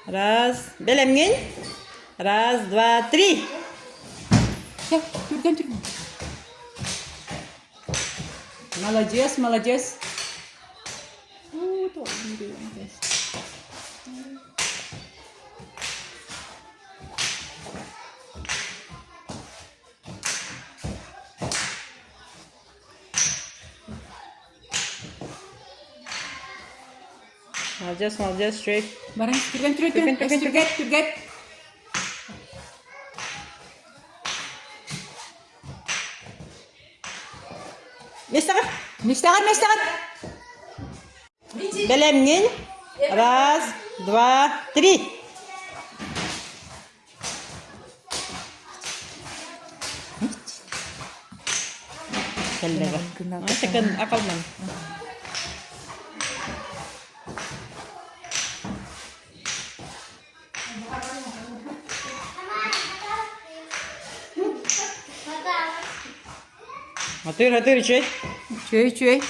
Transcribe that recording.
Раз. Белемгин. Раз, два, три. Все, түрген. Молодец, молодец. Молодец, молодец, straight. Баран, түрген. Местағыр. Местаған. Белемгин. Раз, два, три. Келдегі. Секін ақылман. Атыр, чөй. Чөй.